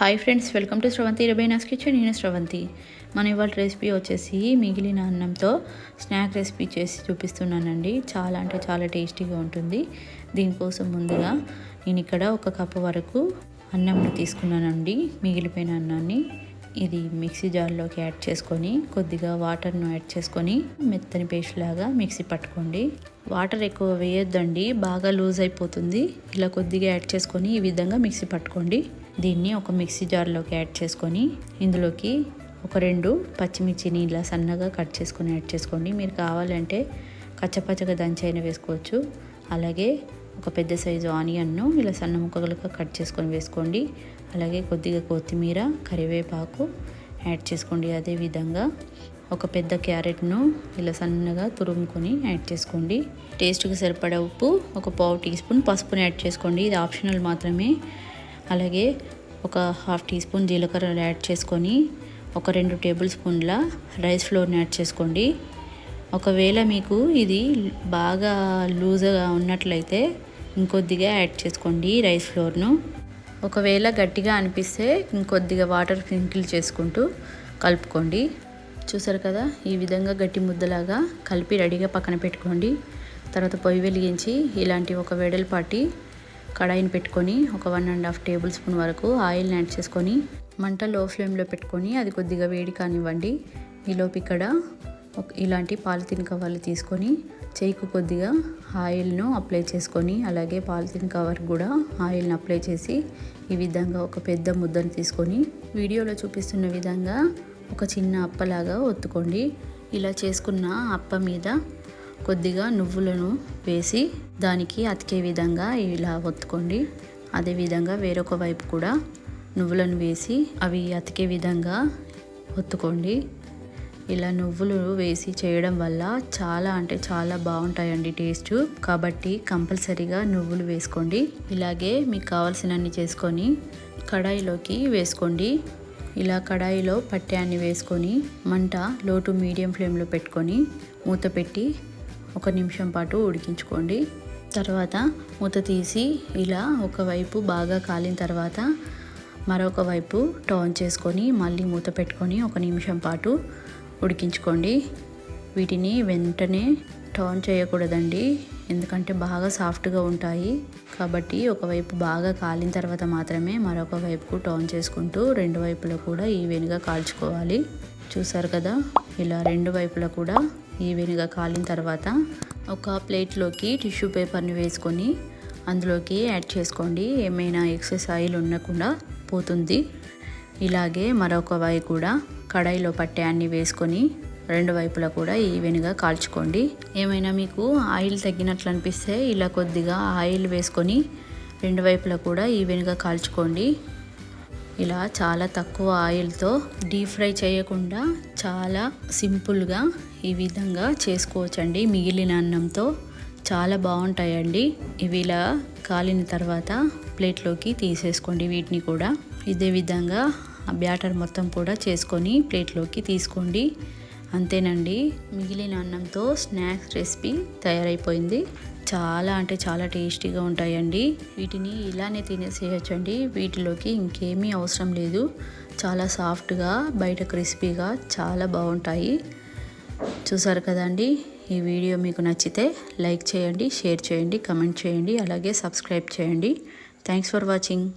Hi friends, welcome to Sravanthi రబైనాస్ kitchen. నేను శ్రవంతి. మన ఇవాళ రెసిపీ వచ్చేసి మిగిలిన అన్నంతో స్నాక్ రెసిపీ చేసి చూపిస్తున్నానండి. చాలా అంటే చాలా టేస్టీగా ఉంటుంది. దీనికోసం ముందుగా నేను ఇక్కడ 1 కప్పు వరకు అన్నంని తీసుకున్నానండి. మిగిలిపోయిన అన్నాన్ని ఇది మిక్సీ జార్లోకి యాడ్ చేసుకొని కొద్దిగా వాటర్ను యాడ్ చేసుకొని మెత్తని పేస్ట్ లాగా మిక్సీ పట్టుకోండి. వాటర్ ఎక్కువ వేయొద్దండి, బాగా లూజ్ అయిపోతుంది. ఇలా కొద్దిగా యాడ్ చేసుకొని ఈ విధంగా మిక్సీ పట్టుకోండి. దీన్ని ఒక మిక్సీ జార్లోకి యాడ్ చేసుకొని ఇందులోకి ఒక 2 పచ్చిమిర్చిని ఇలా సన్నగా కట్ చేసుకొని యాడ్ చేసుకోండి. మీరు కావాలంటే కచ్చపచ్చగా దంచైనా వేసుకోవచ్చు. అలాగే ఒక పెద్ద సైజు ఆనియన్ను ఇలా సన్న ముక్కలుగా కట్ చేసుకొని వేసుకోండి. అలాగే కొద్దిగా కొత్తిమీర, కరివేపాకు యాడ్ చేసుకోండి. అదేవిధంగా ఒక పెద్ద క్యారెట్ను ఇలా సన్నగా తురుముకొని యాడ్ చేసుకోండి. టేస్ట్కి సరిపడా ఉప్పు, ఒక పావు టీ స్పూన్ పసుపుని యాడ్ చేసుకోండి. ఇది ఆప్షనల్ మాత్రమే. అలాగే ఒక ½ టీ స్పూన్ జీలకర్ర యాడ్ చేసుకొని ఒక 2 టేబుల్ స్పూన్ల రైస్ ఫ్లోర్ని యాడ్ చేసుకోండి. ఒకవేళ మీకు ఇది బాగా లూజ్గా ఉన్నట్లయితే ఇంకొద్దిగా యాడ్ చేసుకోండి రైస్ ఫ్లోర్ను. ఒకవేళ గట్టిగా అనిపిస్తే ఇంకొద్దిగా వాటర్ స్ప్రింకిల్ చేసుకుంటూ కలుపుకోండి. చూసారు కదా, ఈ విధంగా గట్టి ముద్దలాగా కలిపి రెడీగా పక్కన పెట్టుకోండి. తర్వాత పొయ్యి వెలిగించి ఇలాంటి ఒక వెడల్పాటి కడాయిని పెట్టుకొని ఒక 1½ టేబుల్ స్పూన్ వరకు ఆయిల్ని యాడ్ చేసుకొని మంట లో ఫ్లేమ్లో పెట్టుకొని అది కొద్దిగా వేడి కానివ్వండి. ఈలోపు ఇక్కడ ఇలాంటి పాలిథిన్ కవర్లు తీసుకొని చేయికు కొద్దిగా ఆయిల్ను అప్లై చేసుకొని అలాగే పాలిథిన్ కవర్ కూడా ఆయిల్ని అప్లై చేసి ఈ విధంగా ఒక పెద్ద ముద్దను తీసుకొని వీడియోలో చూపిస్తున్న విధంగా ఒక చిన్న అప్పలాగా ఒత్తుకోండి. ఇలా చేసుకున్న అప్ప మీద కొద్దిగా నువ్వులను వేసి దానికి అతికే విధంగా ఇలా ఒత్తుకోండి. అదేవిధంగా వేరొక వైపు కూడా నువ్వులను వేసి అవి అతికే విధంగా ఒత్తుకోండి. ఇలా నువ్వులు వేసి చేయడం వల్ల చాలా అంటే చాలా బాగుంటాయండి టేస్ట్. కాబట్టి కంపల్సరీగా నువ్వులు వేసుకోండి. ఇలాగే మీకు కావాల్సినన్ని చేసుకొని కడాయిలోకి వేసుకోండి. ఇలా కడాయిలో పట్టాన్ని వేసుకొని మంట లో టు మీడియం ఫ్లేమ్లో పెట్టుకొని మూత పెట్టి 1 నిమిషం పాటు ఉడికించుకోండి. తర్వాత మూత తీసి ఇలా ఒకవైపు బాగా కాలిన తర్వాత మరొక వైపు టర్న్ చేసుకొని మళ్ళీ మూత పెట్టుకొని 1 నిమిషం పాటు ఉడికించుకోండి. వీటిని వెంటనే టర్న్ చేయకూడదండి, ఎందుకంటే బాగా సాఫ్ట్గా ఉంటాయి. కాబట్టి ఒకవైపు బాగా కాలిన తర్వాత మాత్రమే మరొక వైపుకు టర్న్ చేసుకుంటూ 2 వైపులా కూడా ఈవెన్గా కాల్చుకోవాలి. చూసారు కదా, ఇలా 2 వైపులా కూడా ఈవెన్గా కాలిన తర్వాత ఒక ప్లేట్లోకి టిష్యూ పేపర్ని వేసుకొని అందులోకి యాడ్ చేసుకోండి. ఏమైనా ఎక్సెస్ ఆయిల్ ఉండకుండా పోతుంది. ఇలాగే మరొక వైపు కూడా కడాయిలో పట్టే అన్ని వేసుకొని 2 వైపులా కూడా ఈవెన్గా కాల్చుకోండి. ఏమైనా మీకు ఆయిల్ తగ్గినట్లు అనిపిస్తే ఇలా కొద్దిగా ఆయిల్ వేసుకొని 2 వైపులా కూడా ఈవెన్గా కాల్చుకోండి. ఇలా చాలా తక్కువ ఆయిల్తో డీప్ ఫ్రై చేయకుండా చాలా సింపుల్గా ఈ విధంగా చేసుకోవచ్చండి. మిగిలిన అన్నంతో చాలా బాగుంటాయండి. ఇవి ఇలా కాలిన తర్వాత ప్లేట్లోకి తీసేసుకోండి. వీటిని కూడా ఇదే విధంగా బ్యాటర్ మొత్తం కూడా చేసుకొని ప్లేట్లోకి తీసుకోండి. అంతేనండి, మిగిలిన అన్నంతో స్నాక్స్ రెసిపీ తయారైపోయింది. చాలా అంటే చాలా టేస్టీగా ఉంటాయండి. వీటిని ఇలానే తినేసేయచ్చండి. వీటిలోకి ఇంకేమీ అవసరం లేదు. చాలా సాఫ్ట్గా, బయట క్రిస్పీగా చాలా బాగుంటాయి. చూసారు కదండి. ఈ వీడియో మీకు నచ్చితే లైక్ చేయండి, షేర్ చేయండి, కమెంట్ చేయండి, అలాగే సబ్స్క్రైబ్ చేయండి. Thanks for watching.